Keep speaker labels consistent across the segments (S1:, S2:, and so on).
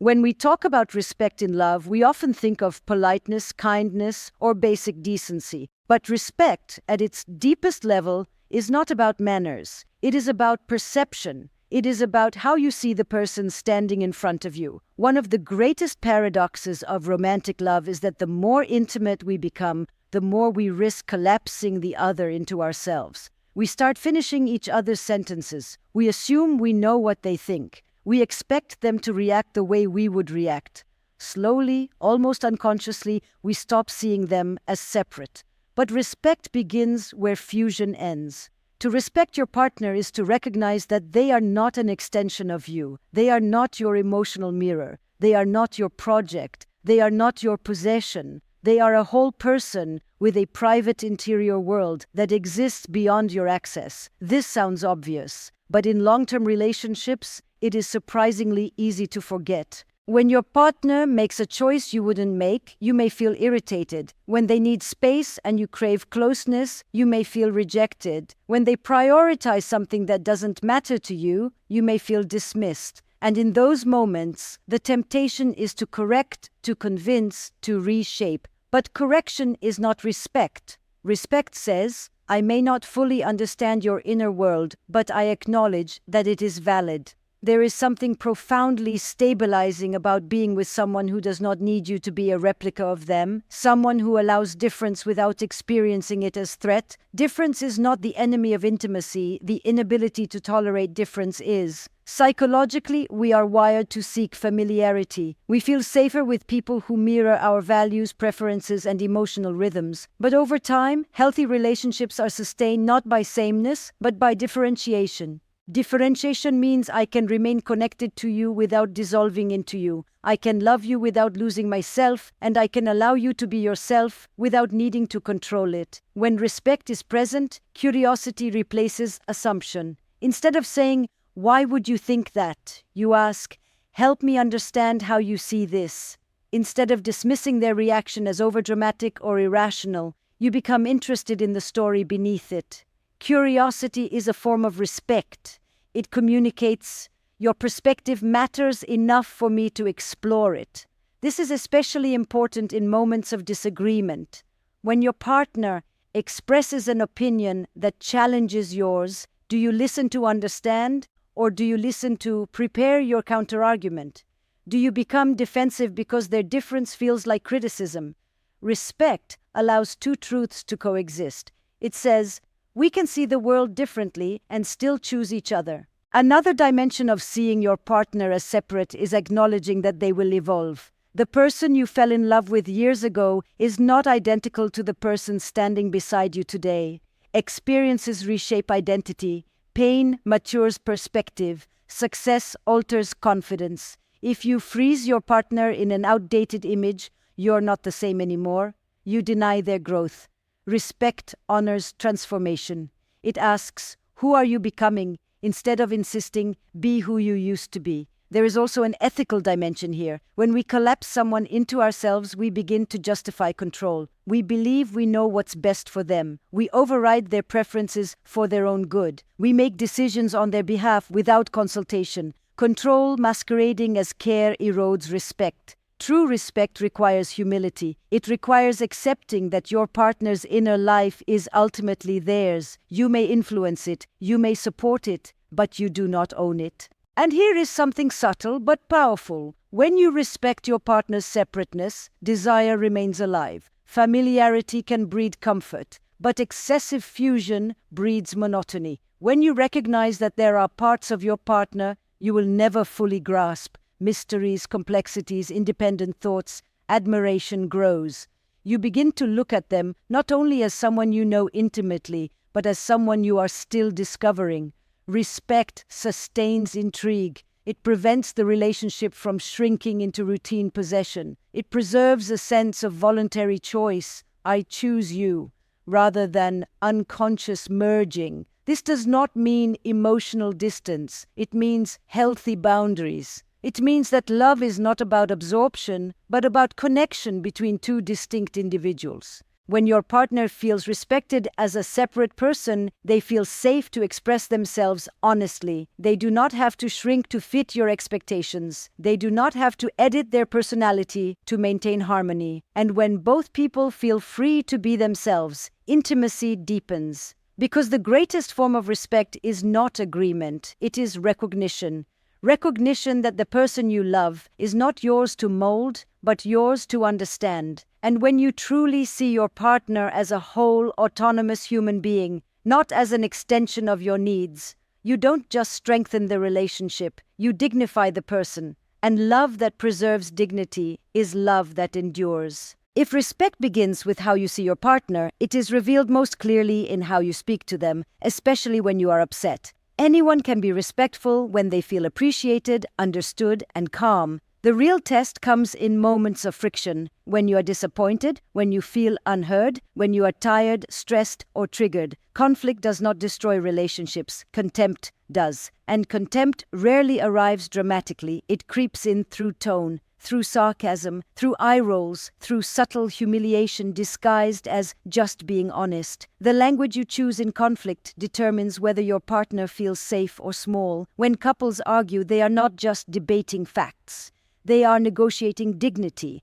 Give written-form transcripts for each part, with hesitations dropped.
S1: When we talk about respect in love, we often think of politeness, kindness, or basic decency. But respect, at its deepest level, is not about manners. It is about perception. It is about how you see the person standing in front of you. One of the greatest paradoxes of romantic love is that the more intimate we become, the more we risk collapsing the other into ourselves. We start finishing each other's sentences. We assume we know what they think. We expect them to react the way we would react. Slowly, almost unconsciously, we stop seeing them as separate. But respect begins where fusion ends. To respect your partner is to recognize that they are not an extension of you. They are not your emotional mirror. They are not your project. They are not your possession. They are a whole person with a private interior world that exists beyond your access. This sounds obvious, but in long-term relationships, it is surprisingly easy to forget. When your partner makes a choice you wouldn't make, you may feel irritated. When they need space and you crave closeness, you may feel rejected. When they prioritize something that doesn't matter to you, you may feel dismissed. And in those moments, the temptation is to correct, to convince, to reshape. But correction is not respect. Respect says, I may not fully understand your inner world, but I acknowledge that it is valid. There is something profoundly stabilizing about being with someone who does not need you to be a replica of them, someone who allows difference without experiencing it as threat. Difference is not the enemy of intimacy, the inability to tolerate difference is. Psychologically, we are wired to seek familiarity. We feel safer with people who mirror our values, preferences, and emotional rhythms. But over time, healthy relationships are sustained not by sameness, but by differentiation. Differentiation means I can remain connected to you without dissolving into you. I can love you without losing myself, and I can allow you to be yourself without needing to control it. When respect is present, curiosity replaces assumption. Instead of saying, "Why would you think that?" you ask, "Help me understand how you see this." Instead of dismissing their reaction as overdramatic or irrational, you become interested in the story beneath it. Curiosity is a form of respect. It communicates, your perspective matters enough for me to explore it. This is especially important in moments of disagreement. When your partner expresses an opinion that challenges yours, do you listen to understand, or do you listen to prepare your counterargument? Do you become defensive because their difference feels like criticism? Respect allows two truths to coexist. It says, we can see the world differently and still choose each other. Another dimension of seeing your partner as separate is acknowledging that they will evolve. The person you fell in love with years ago is not identical to the person standing beside you today. Experiences reshape identity. Pain matures perspective. Success alters confidence. If you freeze your partner in an outdated image, you're not the same anymore. You deny their growth. Respect honors transformation. It asks, who are you becoming? Instead of insisting, be who you used to be. There is also an ethical dimension here. When we collapse someone into ourselves, we begin to justify control. We believe we know what's best for them. We override their preferences for their own good. We make decisions on their behalf without consultation. Control masquerading as care erodes respect. True respect requires humility. It requires accepting that your partner's inner life is ultimately theirs. You may influence it, you may support it, but you do not own it. And here is something subtle but powerful. When you respect your partner's separateness, desire remains alive. Familiarity can breed comfort, but excessive fusion breeds monotony. When you recognize that there are parts of your partner you will never fully grasp, mysteries, complexities, independent thoughts, admiration grows. You begin to look at them not only as someone you know intimately, but as someone you are still discovering. Respect sustains intrigue. It prevents the relationship from shrinking into routine possession. It preserves a sense of voluntary choice. I choose you, rather than unconscious merging. This does not mean emotional distance. It means healthy boundaries. It means that love is not about absorption, but about connection between two distinct individuals. When your partner feels respected as a separate person, they feel safe to express themselves honestly. They do not have to shrink to fit your expectations. They do not have to edit their personality to maintain harmony. And when both people feel free to be themselves, intimacy deepens. Because the greatest form of respect is not agreement, it is recognition. Recognition that the person you love is not yours to mold, but yours to understand. And when you truly see your partner as a whole, autonomous human being, not as an extension of your needs, you don't just strengthen the relationship, you dignify the person. And love that preserves dignity is love that endures. If respect begins with how you see your partner, it is revealed most clearly in how you speak to them, especially when you are upset. Anyone can be respectful when they feel appreciated, understood, and calm. The real test comes in moments of friction, when you are disappointed, when you feel unheard, when you are tired, stressed, or triggered. Conflict does not destroy relationships, contempt does. And contempt rarely arrives dramatically. It creeps in through tone, through sarcasm, through eye rolls, through subtle humiliation disguised as just being honest. The language you choose in conflict determines whether your partner feels safe or small. When couples argue, they are not just debating facts. They are negotiating dignity.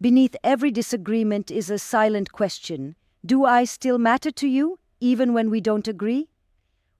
S1: Beneath every disagreement is a silent question. Do I still matter to you, even when we don't agree?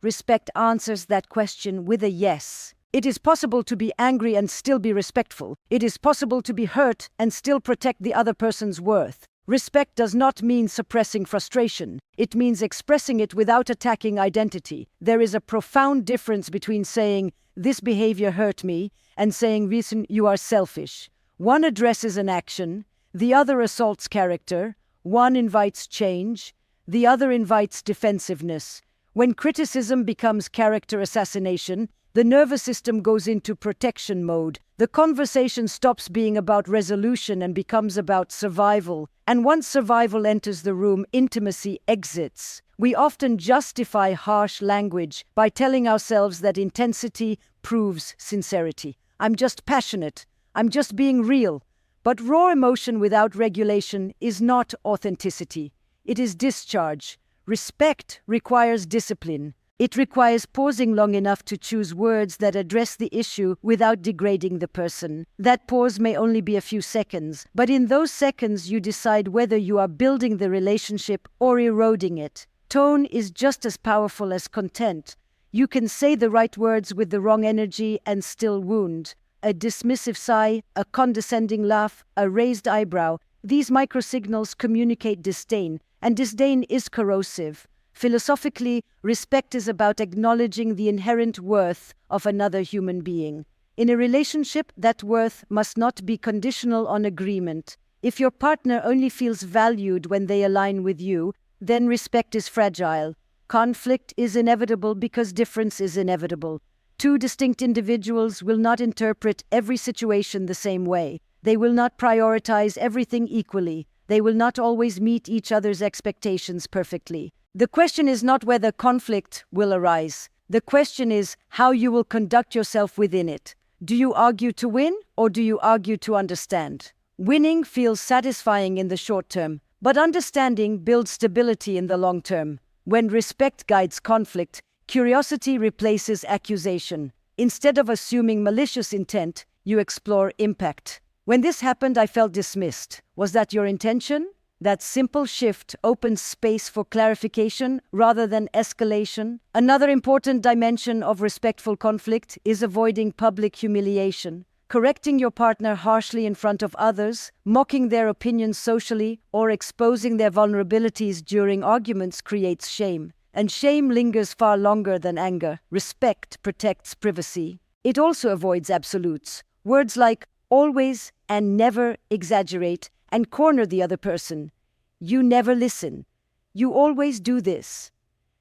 S1: Respect answers that question with a yes. It is possible to be angry and still be respectful. It is possible to be hurt and still protect the other person's worth. Respect does not mean suppressing frustration. It means expressing it without attacking identity. There is a profound difference between saying, "This behavior hurt me," and saying, "Listen, you are selfish." One addresses an action, the other assaults character. One invites change, the other invites defensiveness. When criticism becomes character assassination, the nervous system goes into protection mode. The conversation stops being about resolution and becomes about survival. And once survival enters the room, intimacy exits. We often justify harsh language by telling ourselves that intensity proves sincerity. I'm just passionate. I'm just being real. But raw emotion without regulation is not authenticity. It is discharge. Respect requires discipline. It requires pausing long enough to choose words that address the issue without degrading the person. That pause may only be a few seconds, but in those seconds you decide whether you are building the relationship or eroding it. Tone is just as powerful as content. You can say the right words with the wrong energy and still wound. A dismissive sigh, a condescending laugh, a raised eyebrow. These microsignals communicate disdain, and disdain is corrosive. Philosophically, respect is about acknowledging the inherent worth of another human being. In a relationship, that worth must not be conditional on agreement. If your partner only feels valued when they align with you, then respect is fragile. Conflict is inevitable because difference is inevitable. Two distinct individuals will not interpret every situation the same way. They will not prioritize everything equally. They will not always meet each other's expectations perfectly. The question is not whether conflict will arise. The question is how you will conduct yourself within it. Do you argue to win or do you argue to understand? Winning feels satisfying in the short term, but understanding builds stability in the long term. When respect guides conflict, curiosity replaces accusation. Instead of assuming malicious intent, you explore impact. When this happened, I felt dismissed. Was that your intention? That simple shift opens space for clarification rather than escalation. Another important dimension of respectful conflict is avoiding public humiliation. Correcting your partner harshly in front of others, mocking their opinions socially, or exposing their vulnerabilities during arguments creates shame. And shame lingers far longer than anger. Respect protects privacy. It also avoids absolutes. Words like always and never exaggerate and corner the other person. You never listen. You always do this.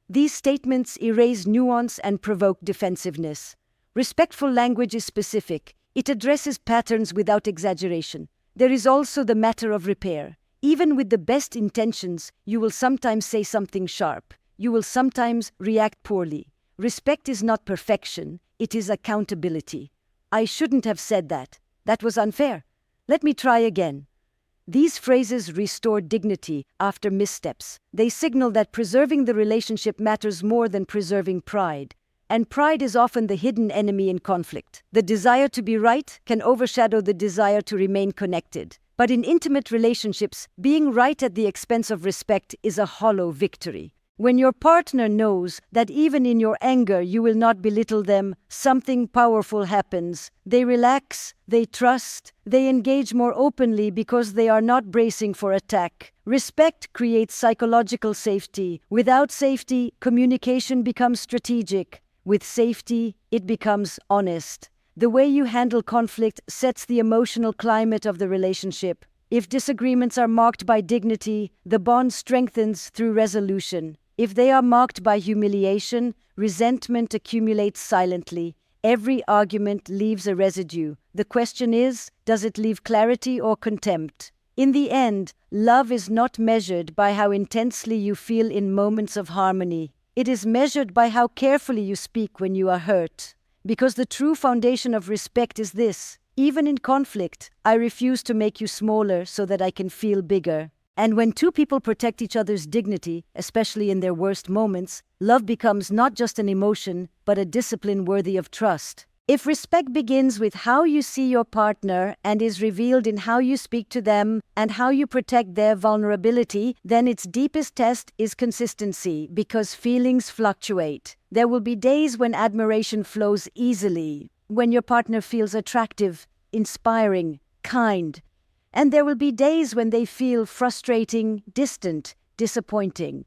S1: These statements erase nuance and provoke defensiveness. Respectful language is specific. It addresses patterns without exaggeration. There is also the matter of repair. Even with the best intentions, you will sometimes say something sharp. You will sometimes react poorly. Respect is not perfection. It is accountability. I shouldn't have said that. That was unfair. Let me try again. These phrases restore dignity after missteps. They signal that preserving the relationship matters more than preserving pride. And pride is often the hidden enemy in conflict. The desire to be right can overshadow the desire to remain connected. But in intimate relationships, being right at the expense of respect is a hollow victory. When your partner knows that even in your anger you will not belittle them, something powerful happens. They relax, they trust, they engage more openly because they are not bracing for attack. Respect creates psychological safety. Without safety, communication becomes strategic. With safety, it becomes honest. The way you handle conflict sets the emotional climate of the relationship. If disagreements are marked by dignity, the bond strengthens through resolution. If they are marked by humiliation, resentment accumulates silently. Every argument leaves a residue. The question is, does it leave clarity or contempt? In the end, love is not measured by how intensely you feel in moments of harmony. It is measured by how carefully you speak when you are hurt. Because the true foundation of respect is this: even in conflict, I refuse to make you smaller so that I can feel bigger. And when two people protect each other's dignity, especially in their worst moments, love becomes not just an emotion, but a discipline worthy of trust. If respect begins with how you see your partner and is revealed in how you speak to them and how you protect their vulnerability, then its deepest test is consistency, because feelings fluctuate. There will be days when admiration flows easily, when your partner feels attractive, inspiring, kind. And there will be days when they feel frustrating, distant, disappointing.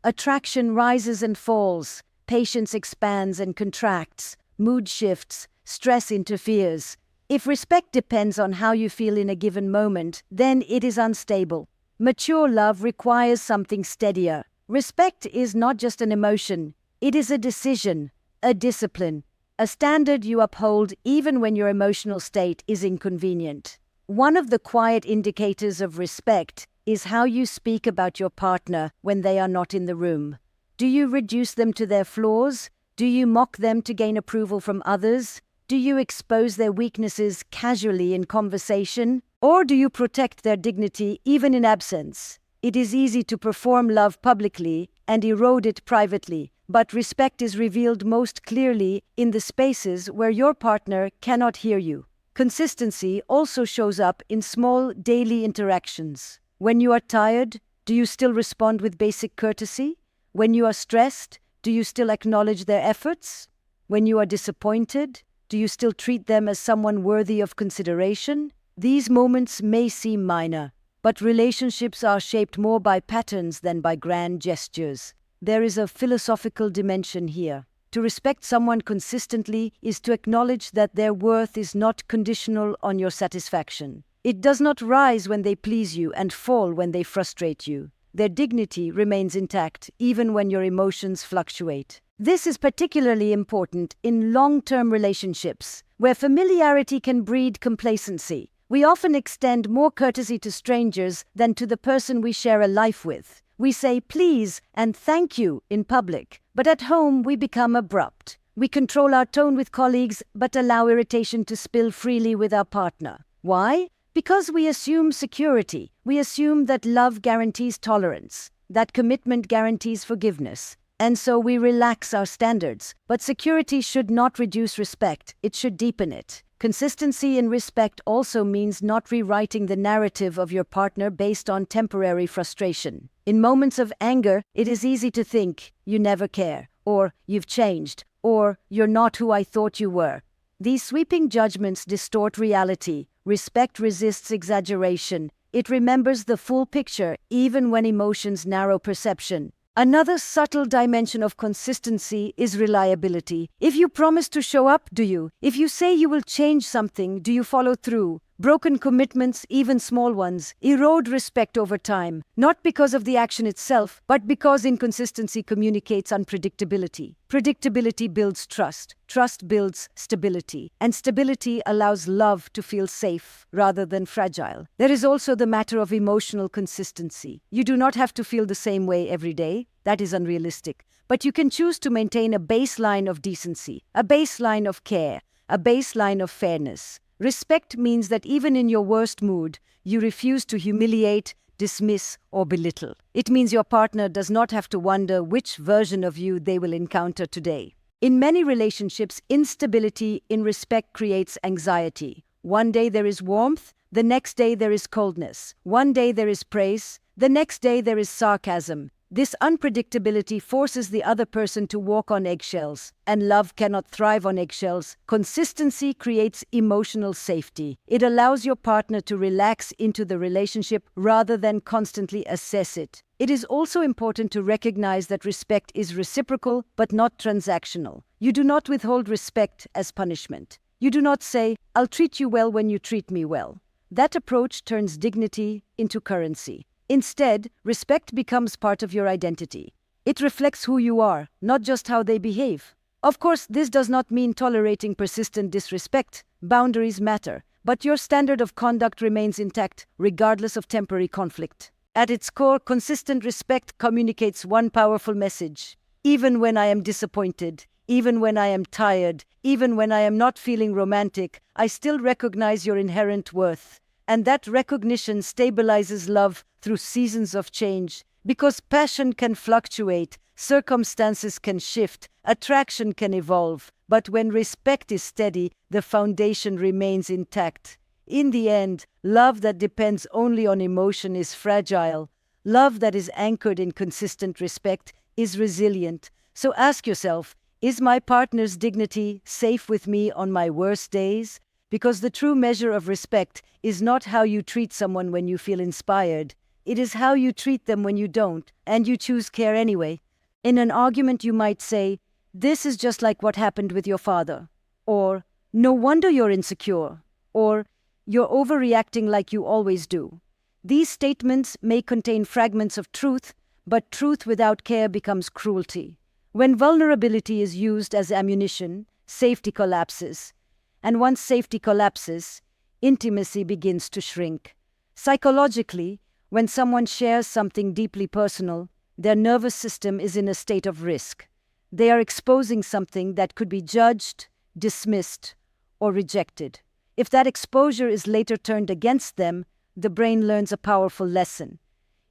S1: Attraction rises and falls, patience expands and contracts, mood shifts, stress interferes. If respect depends on how you feel in a given moment, then it is unstable. Mature love requires something steadier. Respect is not just an emotion, it is a decision, a discipline, a standard you uphold even when your emotional state is inconvenient. One of the quiet indicators of respect is how you speak about your partner when they are not in the room. Do you reduce them to their flaws? Do you mock them to gain approval from others? Do you expose their weaknesses casually in conversation? Or do you protect their dignity even in absence? It is easy to perform love publicly and erode it privately, but respect is revealed most clearly in the spaces where your partner cannot hear you. Consistency also shows up in small daily interactions. When you are tired, do you still respond with basic courtesy? When you are stressed, do you still acknowledge their efforts? When you are disappointed, do you still treat them as someone worthy of consideration? These moments may seem minor, but relationships are shaped more by patterns than by grand gestures. There is a philosophical dimension here. To respect someone consistently is to acknowledge that their worth is not conditional on your satisfaction. It does not rise when they please you and fall when they frustrate you. Their dignity remains intact even when your emotions fluctuate. This is particularly important in long-term relationships, where familiarity can breed complacency. We often extend more courtesy to strangers than to the person we share a life with. We say please and thank you in public, but at home we become abrupt. We control our tone with colleagues but allow irritation to spill freely with our partner. Why? Because we assume security. We assume that love guarantees tolerance, that commitment guarantees forgiveness. And so we relax our standards. But security should not reduce respect, it should deepen it. Consistency in respect also means not rewriting the narrative of your partner based on temporary frustration. In moments of anger, it is easy to think, you never care, or you've changed, or you're not who I thought you were. These sweeping judgments distort reality. Respect resists exaggeration. It remembers the full picture, even when emotions narrow perception. Another subtle dimension of consistency is reliability. If you promise to show up, do you? If you say you will change something, do you follow through? Broken commitments, even small ones, erode respect over time, not because of the action itself, but because inconsistency communicates unpredictability. Predictability builds trust. Trust builds stability. And stability allows love to feel safe rather than fragile. There is also the matter of emotional consistency. You do not have to feel the same way every day. That is unrealistic. But you can choose to maintain a baseline of decency, a baseline of care, a baseline of fairness. Respect means that even in your worst mood, you refuse to humiliate, dismiss, or belittle. It means your partner does not have to wonder which version of you they will encounter today. In many relationships, instability in respect creates anxiety. One day there is warmth, the next day there is coldness. One day there is praise, the next day there is sarcasm. This unpredictability forces the other person to walk on eggshells, and love cannot thrive on eggshells. Consistency creates emotional safety. It allows your partner to relax into the relationship rather than constantly assess it. It is also important to recognize that respect is reciprocal but not transactional. You do not withhold respect as punishment. You do not say, "I'll treat you well when you treat me well." That approach turns dignity into currency. Instead, respect becomes part of your identity. It reflects who you are, not just how they behave. Of course, this does not mean tolerating persistent disrespect. Boundaries matter, but your standard of conduct remains intact, regardless of temporary conflict. At its core, consistent respect communicates one powerful message. Even when I am disappointed, even when I am tired, even when I am not feeling romantic, I still recognize your inherent worth. And that recognition stabilizes love through seasons of change. Because passion can fluctuate, circumstances can shift, attraction can evolve. But when respect is steady, the foundation remains intact. In the end, love that depends only on emotion is fragile. Love that is anchored in consistent respect is resilient. So ask yourself, is my partner's dignity safe with me on my worst days? Because the true measure of respect is not how you treat someone when you feel inspired. It is how you treat them when you don't, and you choose care anyway. In an argument you might say, "This is just like what happened with your father," or "No wonder you're insecure," or "You're overreacting like you always do." These statements may contain fragments of truth, but truth without care becomes cruelty. When vulnerability is used as ammunition, safety collapses. And once safety collapses, intimacy begins to shrink. Psychologically, when someone shares something deeply personal, their nervous system is in a state of risk. They are exposing something that could be judged, dismissed, or rejected. If that exposure is later turned against them, the brain learns a powerful lesson.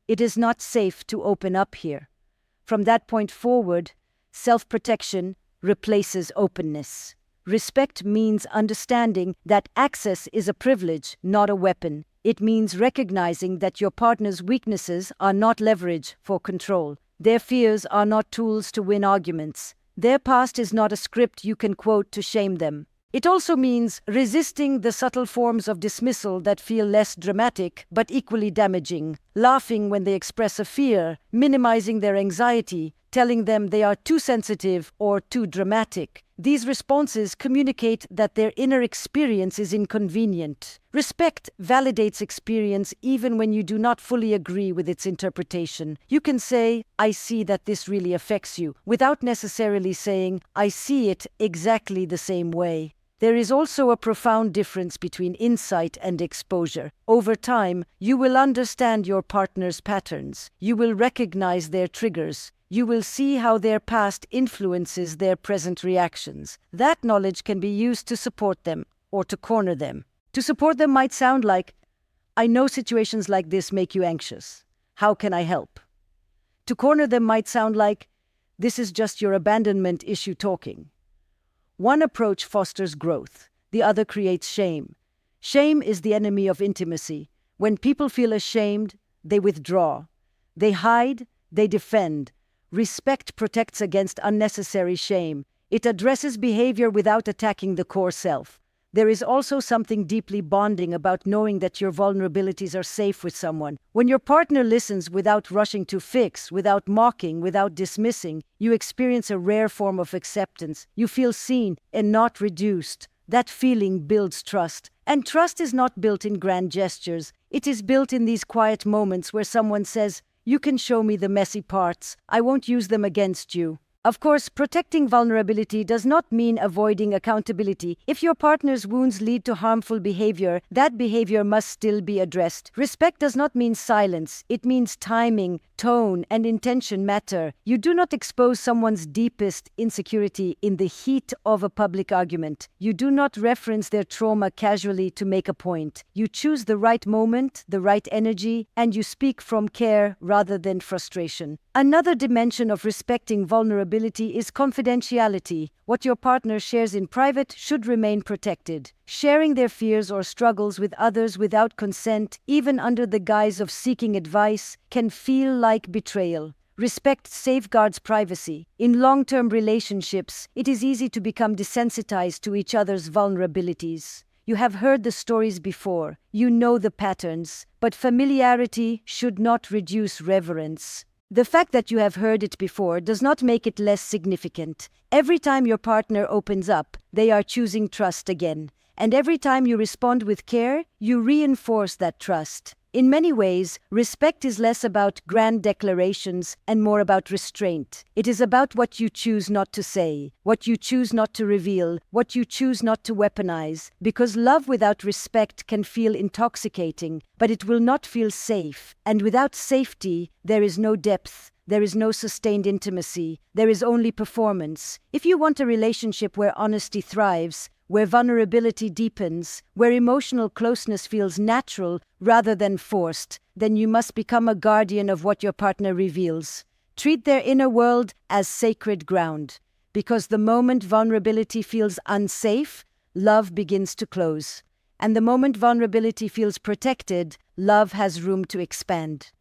S1: It is not safe to open up here. From that point forward, self-protection replaces openness. Respect means understanding that access is a privilege, not a weapon. It means recognizing that your partner's weaknesses are not leverage for control. Their fears are not tools to win arguments. Their past is not a script you can quote to shame them. It also means resisting the subtle forms of dismissal that feel less dramatic but equally damaging, laughing when they express a fear, minimizing their anxiety, telling them they are too sensitive or too dramatic. These responses communicate that their inner experience is inconvenient. Respect validates experience even when you do not fully agree with its interpretation. You can say, "I see that this really affects you," without necessarily saying, "I see it exactly the same way." There is also a profound difference between insight and exposure. Over time, you will understand your partner's patterns. You will recognize their triggers. You will see how their past influences their present reactions. That knowledge can be used to support them or to corner them. To support them might sound like, "I know situations like this make you anxious. How can I help?" To corner them might sound like, "This is just your abandonment issue talking." One approach fosters growth, the other creates shame. Shame is the enemy of intimacy. When people feel ashamed, they withdraw. They hide, they defend. Respect protects against unnecessary shame. It addresses behavior without attacking the core self. There is also something deeply bonding about knowing that your vulnerabilities are safe with someone. When your partner listens without rushing to fix, without mocking, without dismissing, you experience a rare form of acceptance. You feel seen and not reduced. That feeling builds trust. And trust is not built in grand gestures. It is built in these quiet moments where someone says, "You can show me the messy parts. I won't use them against you." Of course, protecting vulnerability does not mean avoiding accountability. If your partner's wounds lead to harmful behavior, that behavior must still be addressed. Respect does not mean silence. It means timing, tone, and intention matter. You do not expose someone's deepest insecurity in the heat of a public argument. You do not reference their trauma casually to make a point. You choose the right moment, the right energy, and you speak from care rather than frustration. Another dimension of respecting vulnerability is confidentiality. What your partner shares in private should remain protected. Sharing their fears or struggles with others without consent, even under the guise of seeking advice, can feel like betrayal. Respect safeguards privacy. In long-term relationships, it is easy to become desensitized to each other's vulnerabilities. You have heard the stories before. You know the patterns. But familiarity should not reduce reverence. The fact that you have heard it before does not make it less significant. Every time your partner opens up, they are choosing trust again. And every time you respond with care, you reinforce that trust. In many ways, respect is less about grand declarations and more about restraint. It is about what you choose not to say, what you choose not to reveal, what you choose not to weaponize. Because love without respect can feel intoxicating, but it will not feel safe. And without safety, there is no depth. There is no sustained intimacy. There is only performance. If you want a relationship where honesty thrives, where vulnerability deepens, where emotional closeness feels natural rather than forced, then you must become a guardian of what your partner reveals. Treat their inner world as sacred ground. Because the moment vulnerability feels unsafe, love begins to close. And the moment vulnerability feels protected, love has room to expand.